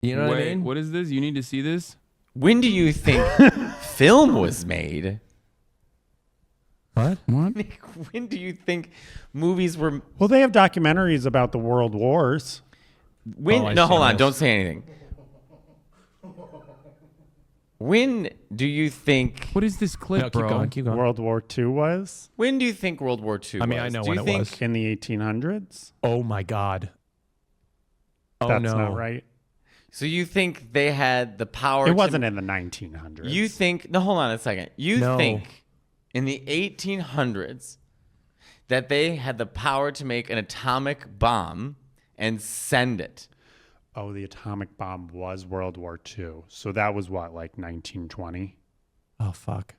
You know what I mean? What is this? You need to see this? When do you think film was made? What? Nick, when do you think movies were... Well, they have documentaries about the world wars. When? No, hold on. Don't say anything. When do you think... What is this clip, No, bro? keep going. World War II was When do you think World War II was? I mean, I know do when you it think, was. in the 1800s. Oh my God. Oh That's no. not right. So you think they had the power It wasn't in the 1900s. You think... No, hold on a second. You No. think in the 1800s that they had the power to make an atomic bomb and send it? Oh, the atomic bomb was World War II. So that was what, like 1920? Oh fuck.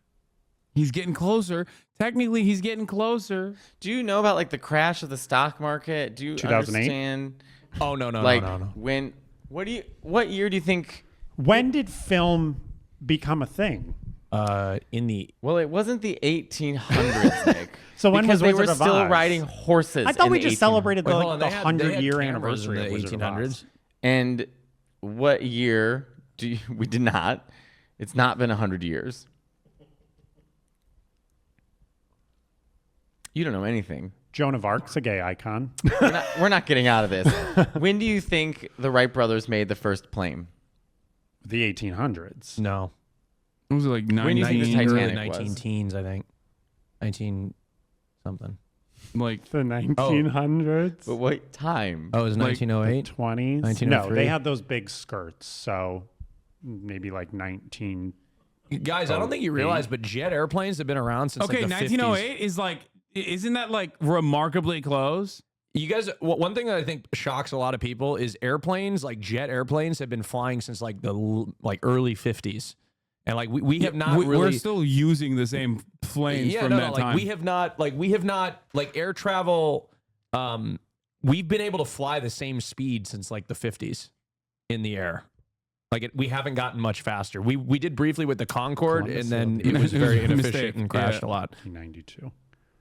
He's getting closer. Technically, he's getting closer. Do you know about like the crash of the stock market? Do you 2008? understand? Oh no. Like no. when? What year do you think? When did film become a thing? In the Well, it wasn't the 1800s, Nick. So when because was they Wizard were of still Oz? riding horses. I thought in we the just 1800s. celebrated Wait, the, hold on, the they had 100-year cameras anniversary in of the Wizard of Oz. 1800s. And what year do you, we did not? It's not been 100 years. You don't know anything. Joan of Arc's a gay icon. We're not getting out of this. When do you think the Wright brothers made the first plane? The 1800s. No. It was like When do you think the 19, Titanic Early 19 was? teens, I think. 19 something. like The 1900s. But what time? Oh, it was Like 1908. 20s. No, 1903. they had those big skirts. So maybe like 19. Guys, I don't think you realize, but jet airplanes have been around since okay, like the 1908 is like, isn't that like remarkably close? 50s. You guys, one thing that I think shocks a lot of people is airplanes, like jet airplanes, have been flying since like the early 50s, and like we have not We're really. still using the same planes from that like time. we have not like air travel. We've been able to fly the same speed since like the 50s in the air. Like we haven't gotten much faster. We did briefly with the Concorde, Columbus, and then yeah. it was very It was a inefficient mistake, and crashed yeah. a lot. 1992.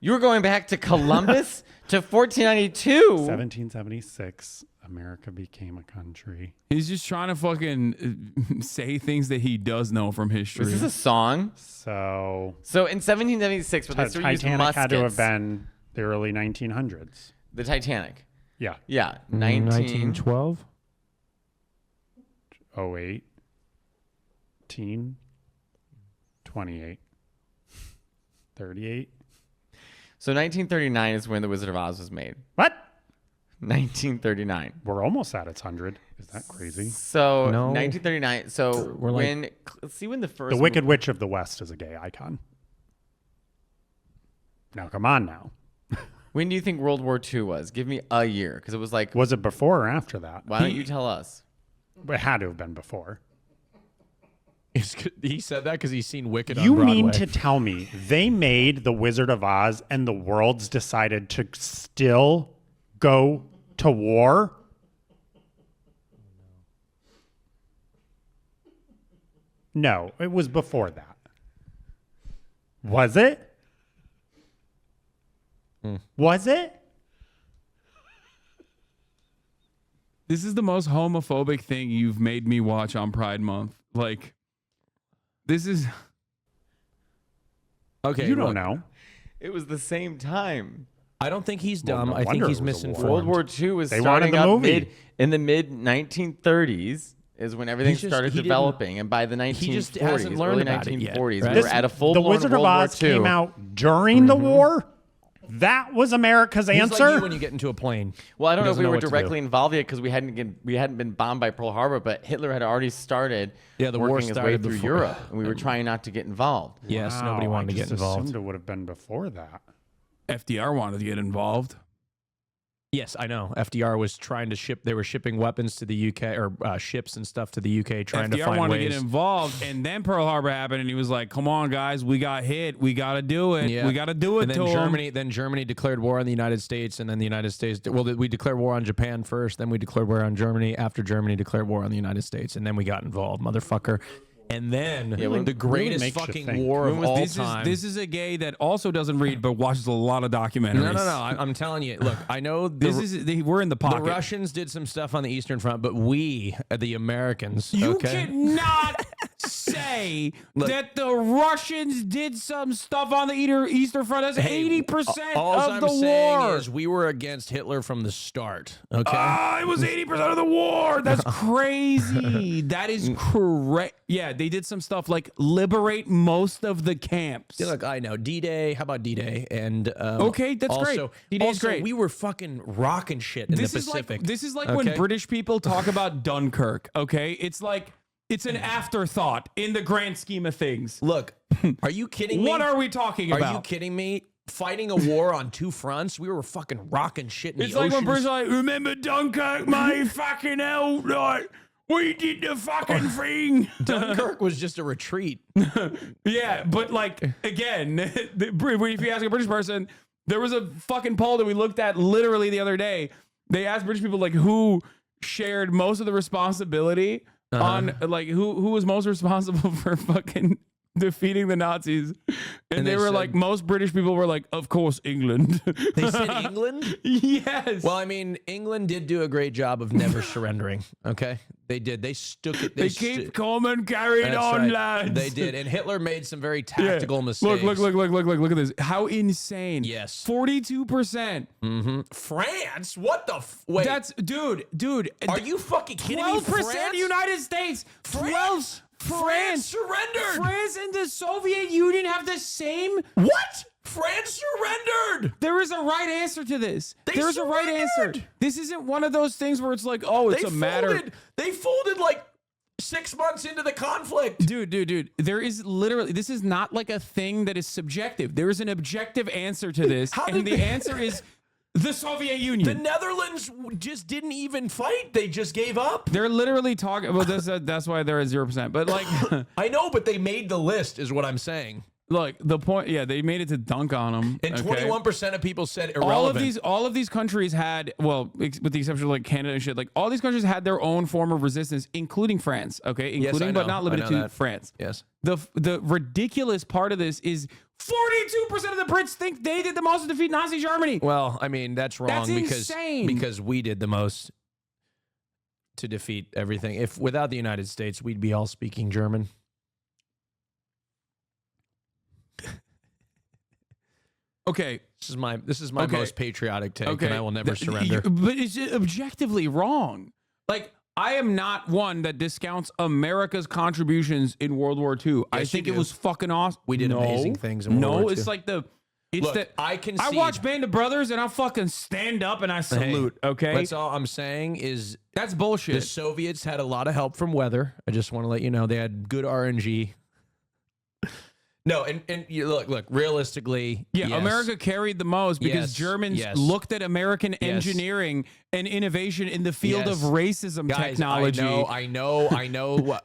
You were going back to Columbus to 1492. 1776. America became a country. He's just trying to fucking say things that he does know from history. Was this a song? So So in 1776, when they still used Titanic muskets, had to have been the early 1900s. the Titanic. Yeah. Yeah, 1912. 08. 28. 38. So 1939 is when The Wizard of Oz was made. What? 1939. We're almost at its 100. Is that crazy? So No. 1939. So We're like- when let's see when the first The Wicked Witch of the West is a gay icon. Now, come on now. When do you think World War II was? Give me a year, because it was like. Was it before or after that? Why don't you tell us? It had to have been before. He said that because he's seen Wicked on You Broadway. mean to tell me they made The Wizard of Oz and the worlds decided to still go to war? No, it was before that. Was it? Was it? This is the most homophobic thing you've made me watch on Pride Month. Like, this is. Okay, You don't look, know. It was the same time. I don't think he's dumb. no I think wonder he's it was a war. misinformed. World War II was They starting wanted the up movie. in the mid 1930s is when everything He's just- started he didn't- developing, and by the 1940s, he just hasn't learned early about it yet, 1940s, right? we were at a full The blown Wizard World of War Oz II. came out during the war? That was America's He's answer? like you when you get into a plane. Well, I don't know if doesn't we know were what to do. directly involved yet because we hadn't been bombed by Pearl Harbor, but Hitler had already started Yeah, the war working his way started through before. Europe, and we were trying not to get involved. Yes, Wow, nobody wanted to I get just involved. assumed it would have been before that. FDR wanted to get involved. Yes, I know. FDR was trying to ship. They were shipping weapons to the UK or ships and stuff to the UK, trying to FDR find wanted ways. to get involved, and then Pearl Harbor happened, and he was like, "Come on, guys, we got hit. We got to do it. Yeah. We got to do it." And to then 'em." Germany, declared war on the United States, and then the United States. Well, we declared war on Japan first, then we declared war on Germany. After Germany declared war on the United States, and then we got involved, motherfucker. and then when- the greatest makes you fucking think. war of all This time. is a gay that also doesn't read but watches a lot of documentaries. no. I'm telling you. Look, I know We're in the pocket. the Russians did some stuff on the Eastern Front, but we, the Americans, You okay? cannot say that the Russians did some stuff on the Eastern Front. That's 80% All of I'm the saying war. is we were against Hitler from the start. Okay. It was 80% of the war. That's crazy. That is correct. Yeah, they did some stuff like liberate most of the camps. Yeah, look, I know D-Day. How about D-Day? And Okay, that's great. also, D-Day's also, great. we were fucking rocking shit in the Pacific. This is like when okay? British people talk about Dunkirk. Okay, it's like it's an afterthought in the grand scheme of things. Look, are you kidding me? What are we talking about? Are you kidding me? Fighting a war on two fronts, we were fucking rocking shit in It's the like when oceans. British are like, remember Dunkirk, mate? Fucking hell, like we did the fucking thing. Dunkirk was just a retreat. Yeah, but like again, if you ask a British person, there was a fucking poll that we looked at literally the other day. They asked British people like who shared most of the responsibility on like who was most responsible for fucking defeating the Nazis, and they were said- like most British people were like, of course England. They said England? Yes. Well, I mean, England did do a great job of never surrendering. Okay, they did. They stuck it. they keep calm and carried That's on, right. lads. They did, and Hitler made some very Yeah. tactical mistakes. Look at this. How insane. Yes. 42%. France? What the? Wait, That's dude. are you fucking kidding me? 12% France? United States. 12 France. surrendered. France and the Soviet Union have the same. What? France surrendered. There is a right answer to this. They There is a right answer. surrendered. This isn't one of those things where it's like, oh, it's a matter. They folded like 6 months into the conflict. Dude. There is literally, this is not like a thing that is subjective. There is an objective answer to this. How And did the they- answer is the Soviet The Union. Netherlands just didn't even fight. They just gave up. They're literally talking. Well, that's why they're at 0%. But like, I know, but they made the list, is what I'm saying. look, the point. Yeah, they made it to dunk on them. And 21% of people said all irrelevant. of these countries had, well, with the exception of like Canada and shit, like all these countries had their own form of resistance, including France. Okay, including I but know. not limited I know to that. France. Yes. The ridiculous part of this is 42% of the Brits think they did the most to defeat Nazi Germany. Well, I mean, that's wrong That's because insane. because we did the most to defeat everything. If without the United States, we'd be all speaking German. Okay, This is my Okay. most patriotic take, okay, and I will never Th- surrender. But it's objectively wrong. Like, I am not one that discounts America's contributions in World War II. I Yes, you think it do. was fucking awesome. We did amazing things in World No, War it's II. like it's Look, that I I concede. watch Band of Brothers and I fucking stand up and I salute. Okay, That's all I'm saying is that's the bullshit. Soviets had a lot of help from weather. I just want to let you know they had good RNG. No, and you look realistically. Yeah, yes. America carried the most because Yes, Germans yes. looked at American engineering and innovation in the field Yes. of racism Guys, technology. I know.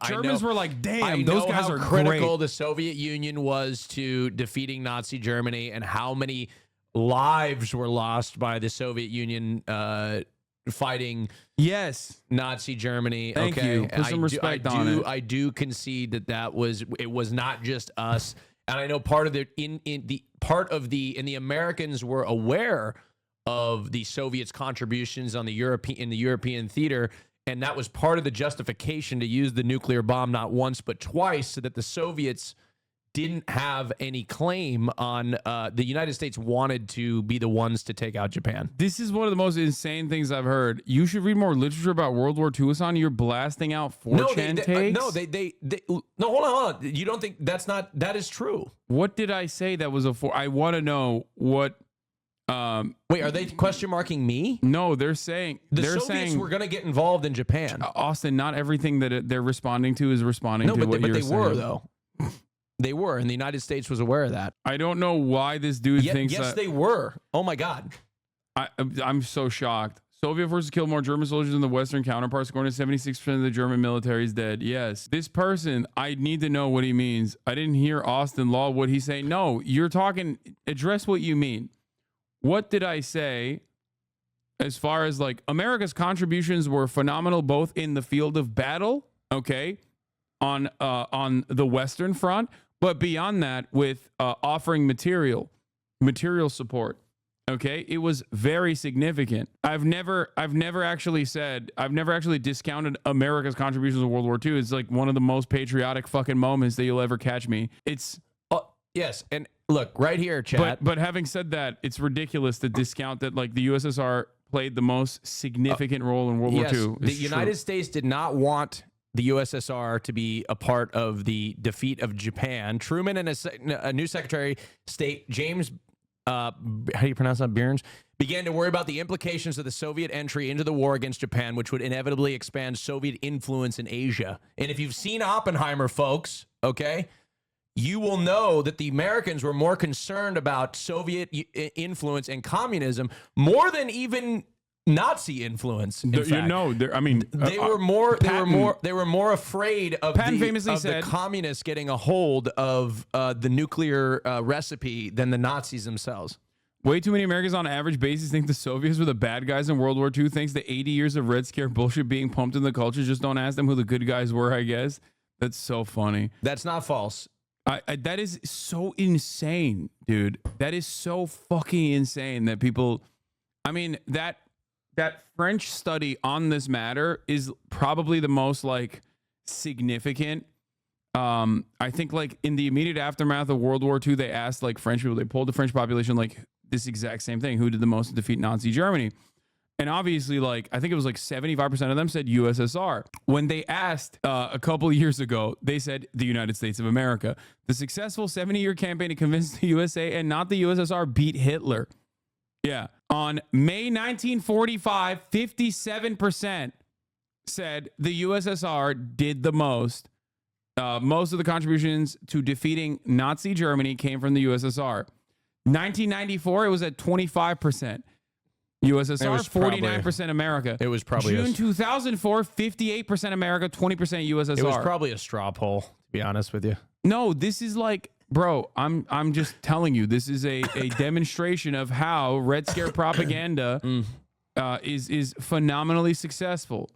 Germans were like, damn, I those know guys how are critical great. the Soviet Union was to defeating Nazi Germany, and how many lives were lost by the Soviet Union fighting Yes. Nazi Germany. Thank okay? you. And Put some respect on it. I do concede that was not just us, and I know part of the and the Americans were aware of the Soviets' contributions on the European theater, and that was part of the justification to use the nuclear bomb not once but twice, so that the Soviets didn't have any claim on the United States wanted to be the ones to take out Japan. This is one of the most insane things I've heard. You should read more literature about World War II, Hasan. You're blasting out 4chan takes. No, hold on. You don't think that is true? What did I say that was a 4? I want to know what. Wait, are they question marking me? No, they're saying The they're Soviets saying were going to get involved in Japan. Austin. Not everything that they're responding to is responding to what but you're they saying. were though. They were, and the United States was aware of that. I don't know why this dude thinks Yes, that. they were. Oh my God. I'm so shocked. Soviet forces killed more German soldiers than the Western counterparts, according to 76% of the German military is dead. Yes. This person, I need to know what he means. I didn't hear Austin Law. What he say? No, you're talking, address what you mean. What did I say as far as like America's contributions were phenomenal both in the field of battle, okay, on the Western Front, but beyond that, with offering material support. Okay, it was very significant. I've never actually discounted America's contributions to World War II. It's like one of the most patriotic fucking moments that you'll ever catch me. It's yes, and look right here, chat. but having said that, it's ridiculous to discount that like the USSR played the most significant role in World War II. The United States did not want the USSR to be a part of the defeat of Japan. Truman and a new Secretary of State, James, how do you pronounce that, Byrnes, began to worry about the implications of the Soviet entry into the war against Japan, which would inevitably expand Soviet influence in Asia. And if you've seen Oppenheimer, folks, okay, you will know that the Americans were more concerned about Soviet influence and communism more than even Nazi influence. They were more afraid of the communists getting a hold of the nuclear recipe than the Nazis themselves. Way too many Americans on an average basis think the Soviets were the bad guys in World War II. Thanks to 80 years of Red Scare bullshit being pumped in the culture. Just don't ask them who the good guys were, I guess. That's so funny. That's not false. That is so insane, dude. That is so fucking insane that people... I mean, that French study on this matter is probably the most like significant. I think like in the immediate aftermath of World War II, they asked like French people, they polled the French population like this exact same thing. Who did the most to defeat Nazi Germany? And obviously, like, I think it was like 75% of them said USSR. When they asked a couple of years ago, they said the United States of America. The successful 70-year campaign to convince the USA and not the USSR beat Hitler. Yeah. On May 1945, 57% said the USSR did the most. Most of the contributions to defeating Nazi Germany came from the USSR. 1994, it was at 25%. USSR, 49% America. It was probably June 2004, 58% America, 20% USSR. It was probably a straw poll, to be honest with you. No, this is like, bro, I'm just telling you, this is a demonstration of how Red Scare propaganda is phenomenally successful.